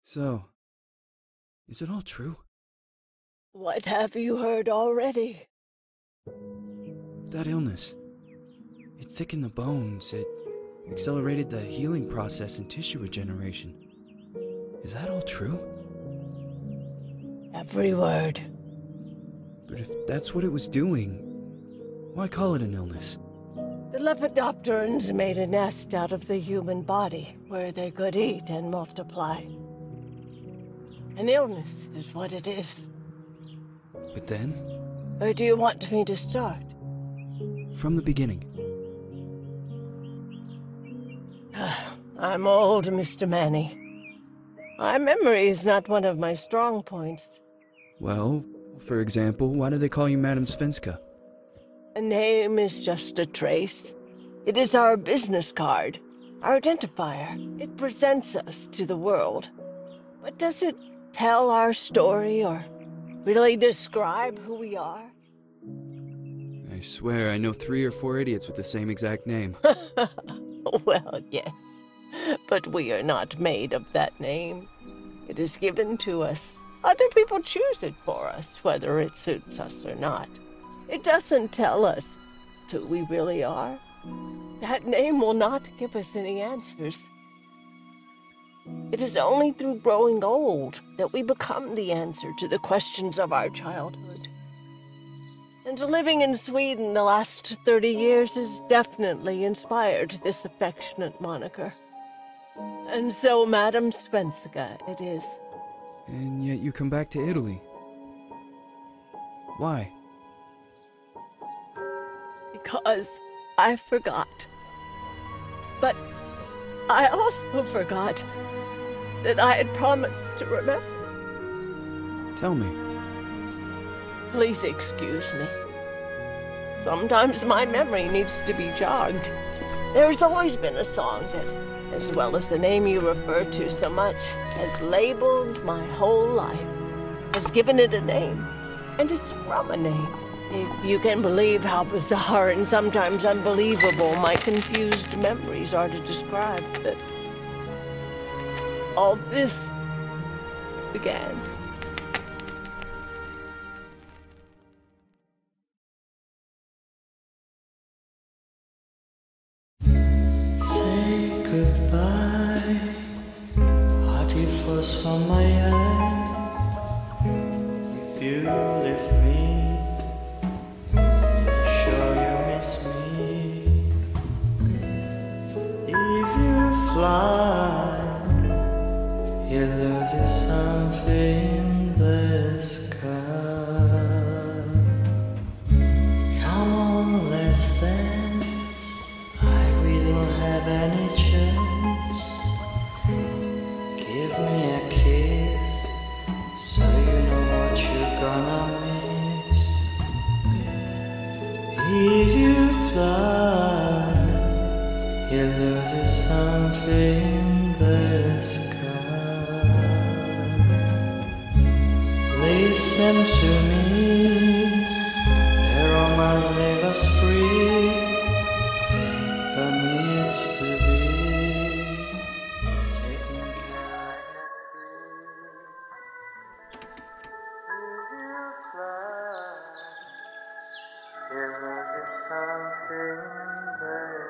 So, is it all true? What have you heard already? That illness. It thickened the bones. It accelerated the healing process and tissue regeneration. Is that all true? Every word. But if that's what it was doing, why call it an illness? The Lepidopterans made a nest out of the human body where they could eat and multiply. An illness is what it is. But then, Where do you want me to start? from the beginning. I'm old, Mr. Manny. My memory is not one of my strong points. Well, for example, why do they call you Madame Svenska? A name is just a trace. It is our business card, our identifier. It presents us to the world. But does it tell our story or really describe who we are? I swear I know 3 or 4 idiots with the same exact name. Well, yes. But we are not made of that name. It is given to us. Other people choose it for us, whether it suits us or not. It doesn't tell us who we really are. That name will not give us any answers. It is only through growing old that we become the answer to the questions of our childhood. And living in Sweden the last 30 years has definitely inspired this affectionate moniker. And so, Madame Svenska it is. And yet you come back to Italy. Why? Because I forgot. But I also forgot that I had promised to remember. Tell me. Please excuse me. Sometimes my memory needs to be jogged. There's always been a song that, as well as the name you refer to so much, has labeled my whole life, has given it a name, and it's from a name. If you can believe how bizarre and sometimes unbelievable my confused memories are to describe that all this began. Say goodbye, hearty frost from my eye. If you leave me, sure you miss me. If you fly, you lose something in the sky. Come on, let's dance. We don't have any chance. Give me a kiss, so you know what you're gonna miss. If you fly, you lose something in the sky. Listen to me, aromas leave us free. That needs to be taken care of. If you fly, there is something there.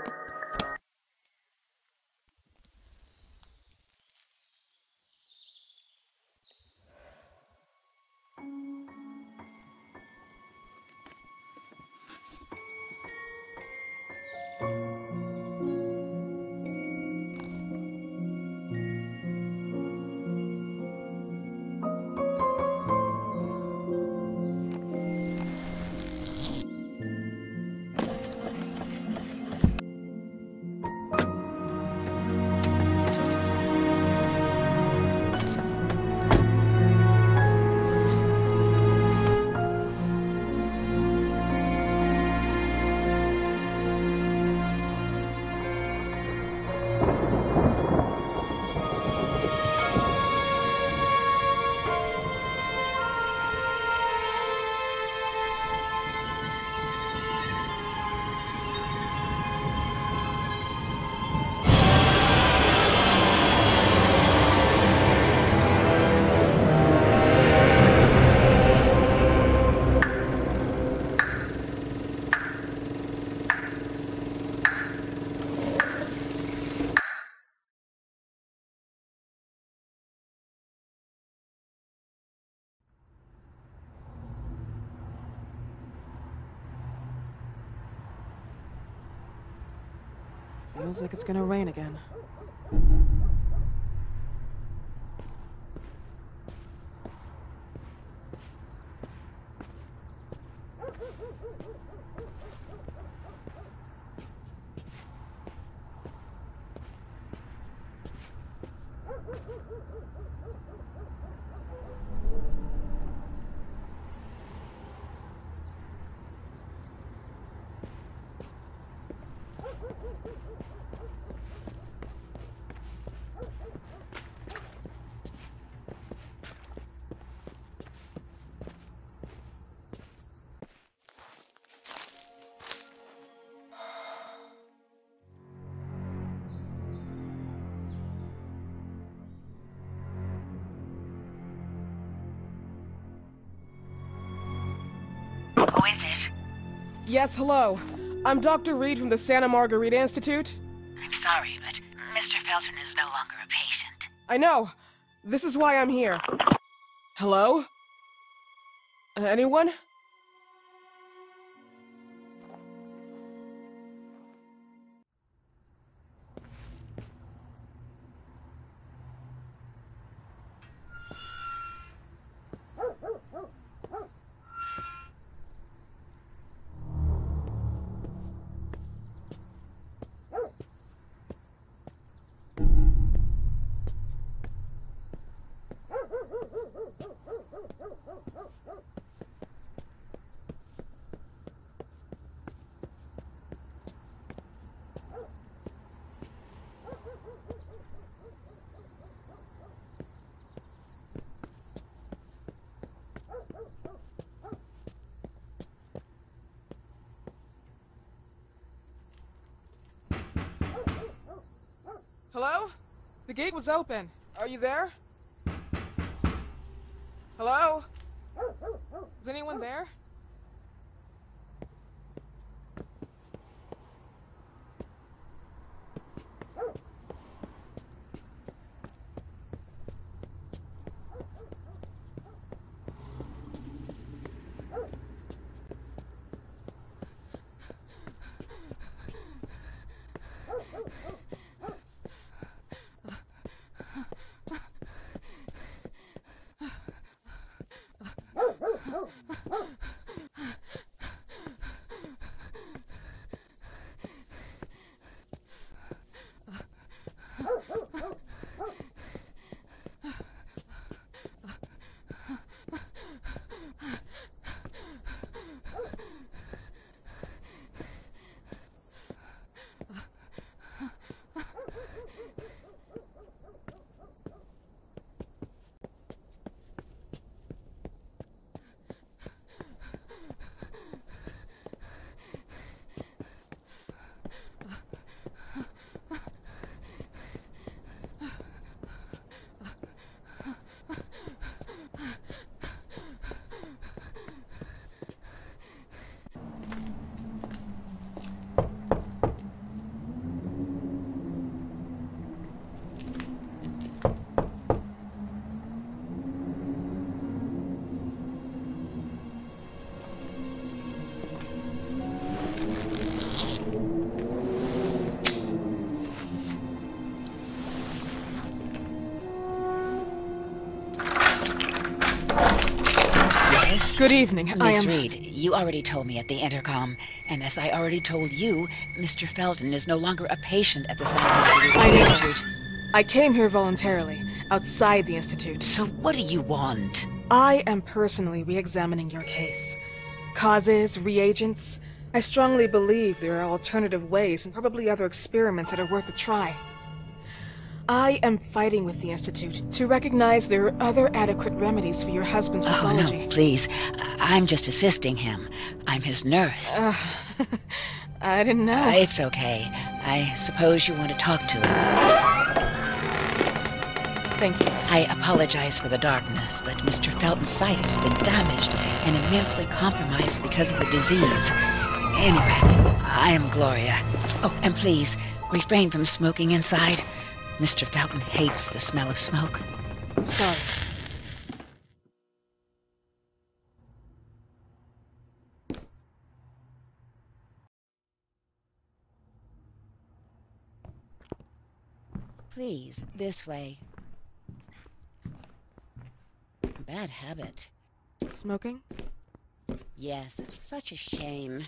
Feels like it's gonna rain again. Who is it? Yes, hello. I'm Dr. Reed from the Santa Margarita Institute. I'm sorry, but Mr. Felton is no longer a patient. I know. This is why I'm here. Hello? Anyone? Hello? The gate was open. Are you there? Hello? Is anyone there? Yes? Good evening. Miss Reed, you already told me at the intercom, and as I already told you, Mr. Felton is no longer a patient at the Santa Margarita I know. Institute. I came here voluntarily, outside the Institute. So what do you want? I am personally re-examining your case. Causes, reagents. I strongly believe there are alternative ways and probably other experiments that are worth a try. I am fighting with the Institute to recognize there are other adequate remedies for your husband's pathology. Oh, no, please. I'm just assisting him. I'm his nurse. I didn't know. It's okay. I suppose you want to talk to him. Thank you. I apologize for the darkness, but Mr. Felton's sight has been damaged and immensely compromised because of the disease. Anyway, I am Gloria. Oh, and please, refrain from smoking inside. Mr. Felton hates the smell of smoke. Sorry. Please, this way. Bad habit. Smoking? Yes, such a shame.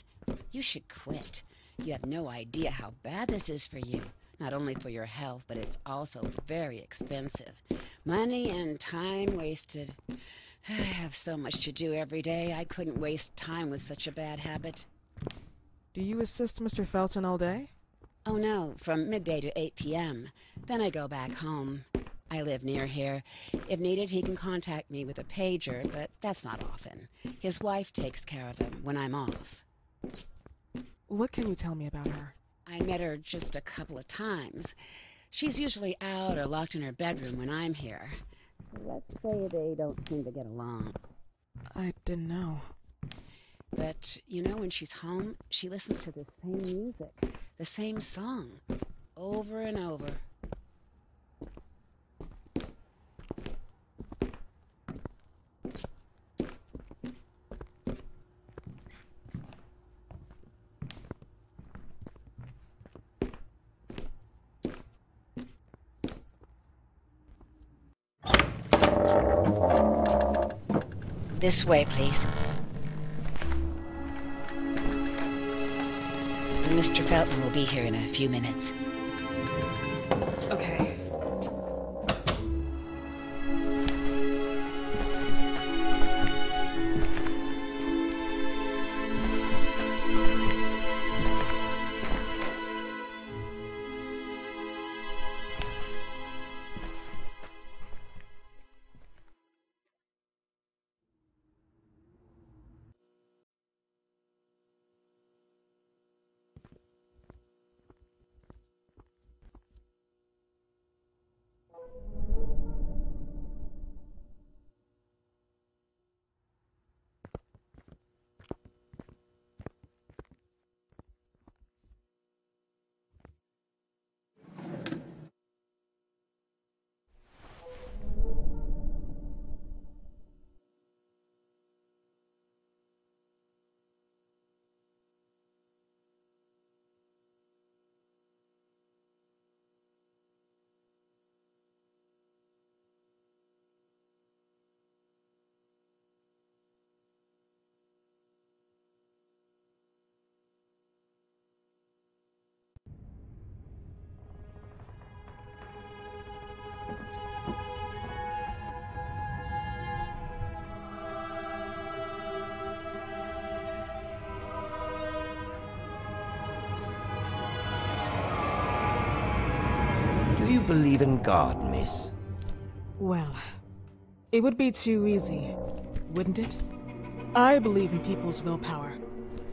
You should quit. You have no idea how bad this is for you. Not only for your health, but it's also very expensive. Money and time wasted. I have so much to do every day. I couldn't waste time with such a bad habit. Do you assist Mr. Felton all day? Oh no, from midday to 8 p.m. Then I go back home. I live near here. If needed, he can contact me with a pager, but that's not often. His wife takes care of him when I'm off. What can you tell me about her? I met her just a couple of times. She's usually out or locked in her bedroom when I'm here. Let's say they don't seem to get along. I didn't know. But, you know, when she's home, she listens to the same music, the same song, over and over. This way, please. Mr. Felton will be here in a few minutes. Okay. Do you believe in God, miss? Well, it would be too easy, wouldn't it? I believe in people's willpower.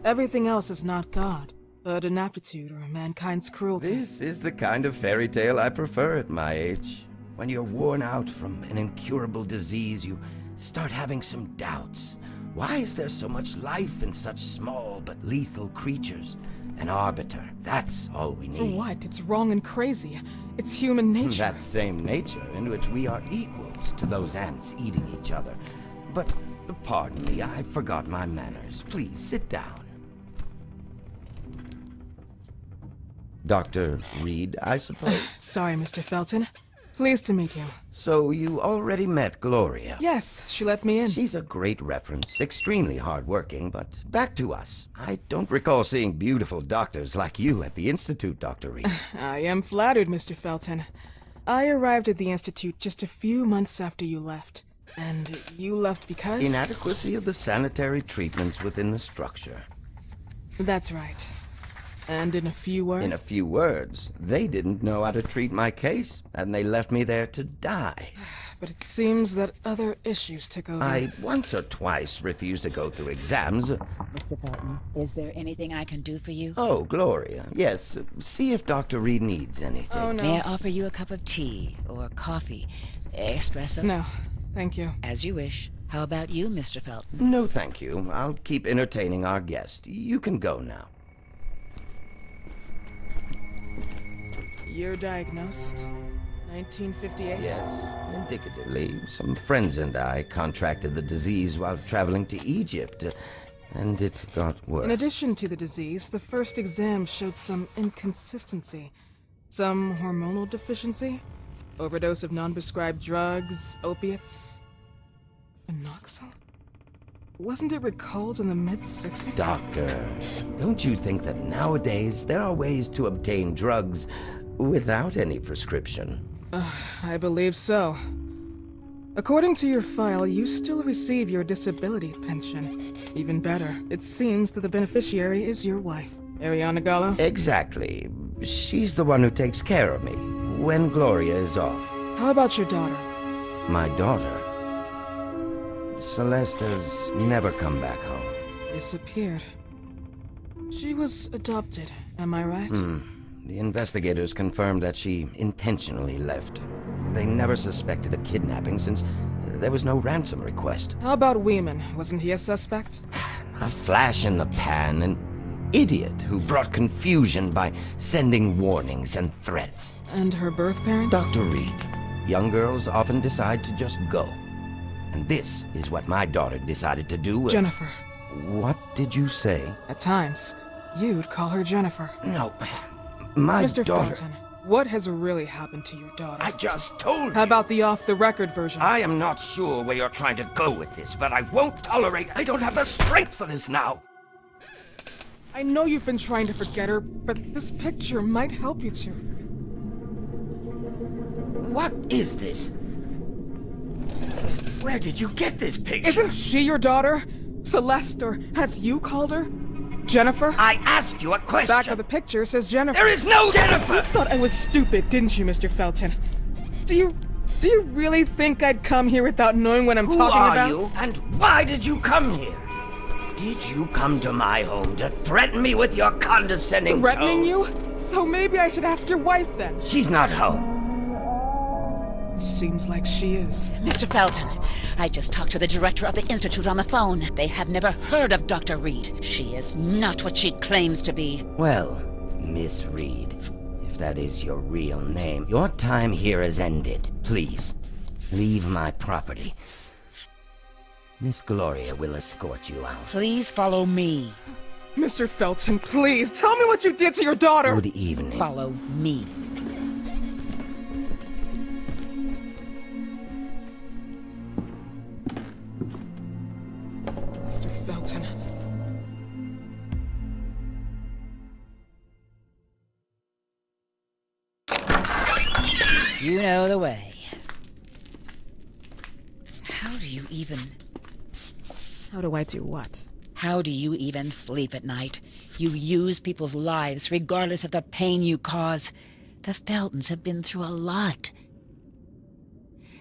Everything else is not God, but an aptitude or mankind's cruelty. This is the kind of fairy tale I prefer at my age. When you're worn out from an incurable disease, you start having some doubts. Why is there so much life in such small but lethal creatures? An arbiter, that's all we need. For what? It's wrong and crazy. It's human nature. That same nature in which we are equals to those ants eating each other. But, pardon me, I forgot my manners. Please, sit down. Dr. Reed, I suppose? Sorry, Mr. Felton. Pleased to meet you. So you already met Gloria? Yes, she let me in. She's a great reference, extremely hardworking, but back to us. I don't recall seeing beautiful doctors like you at the Institute, Dr. Reed. I am flattered, Mr. Felton. I arrived at the Institute just a few months after you left. And you left because? Inadequacy of the sanitary treatments within the structure. That's right. And in a few words? In a few words, they didn't know how to treat my case, and they left me there to die. But it seems that other issues took over. I once or twice refused to go through exams. Mr. Felton, is there anything I can do for you? Oh, Gloria. Yes, see if Dr. Reed needs anything. Oh, no. May I offer you a cup of tea or coffee? Espresso? No, thank you. As you wish. How about you, Mr. Felton? No, thank you. I'll keep entertaining our guest. You can go now. You're diagnosed. 1958? Yes, indicatively. Some friends and I contracted the disease while traveling to Egypt, and it got worse. In addition to the disease, the first exam showed some inconsistency. Some hormonal deficiency? Overdose of non-prescribed drugs, opiates? Phenoxyl? Wasn't it recalled in the mid-60s? Doctor, don't you think that nowadays there are ways to obtain drugs without any prescription? I believe so. According to your file, you still receive your disability pension. Even better, it seems that the beneficiary is your wife, Ariana Gallo. Exactly. She's the one who takes care of me when Gloria is off. How about your daughter? My daughter? Celeste has never come back home. Disappeared. She was adopted, am I right? The investigators confirmed that she intentionally left. They never suspected a kidnapping since there was no ransom request. How about Weeman? Wasn't he a suspect? A flash in the pan, an idiot who brought confusion by sending warnings and threats. And her birth parents? Dr. Reed, young girls often decide to just go. And this is what my daughter decided to do. Jennifer. What did you say? At times, you'd call her Jennifer. No, my Mr. daughter... Felton, what has really happened to your daughter? I just told you. How about the off-the-record version? I am not sure where you're trying to go with this, but I won't tolerate... I don't have the strength for this now. I know you've been trying to forget her, but this picture might help you to. What is this? Where did you get this picture? Isn't she your daughter? Celeste, or has you called her? Jennifer? I asked you a question. Back of the picture says Jennifer. There is no Jennifer! You thought I was stupid, didn't you, Mr. Felton? Do you really think I'd come here without knowing what I'm talking about? Who are you, and why did you come here? Did you come to my home to threaten me with your condescending Threatening tone? you? So maybe I should ask your wife then. She's not home. Seems like she is. Mr. Felton, I just talked to the director of the Institute on the phone. They have never heard of Dr. Reed. She is not what she claims to be. Well, Miss Reed, if that is your real name, your time here has ended. Please, leave my property. Miss Gloria will escort you out. Please follow me. Mr. Felton, please, tell me what you did to your daughter! Good evening. Follow me. Mr. Felton. You know the way. How do you even... How do I do what? How do you even sleep at night? You use people's lives regardless of the pain you cause. The Feltons have been through a lot.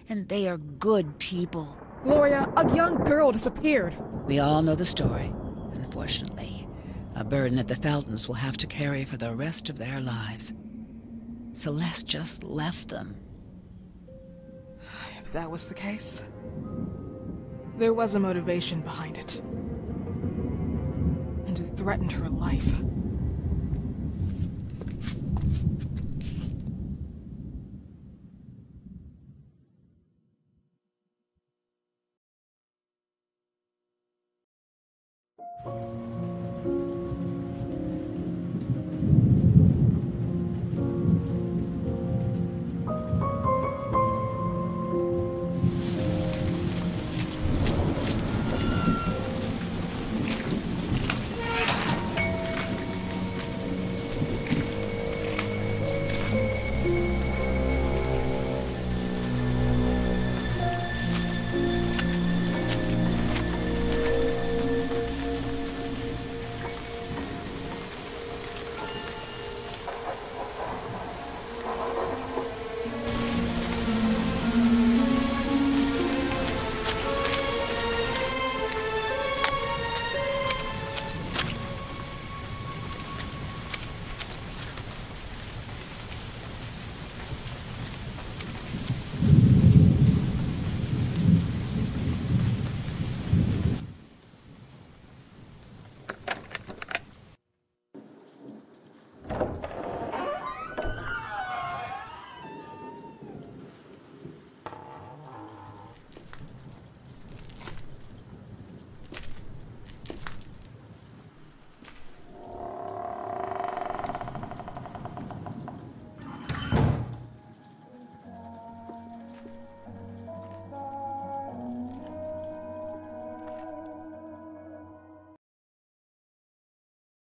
And they are good people. Gloria, a young girl disappeared. We all know the story, unfortunately. A burden that the Feltons will have to carry for the rest of their lives. Celeste just left them. If that was the case, there was a motivation behind it. And it threatened her life.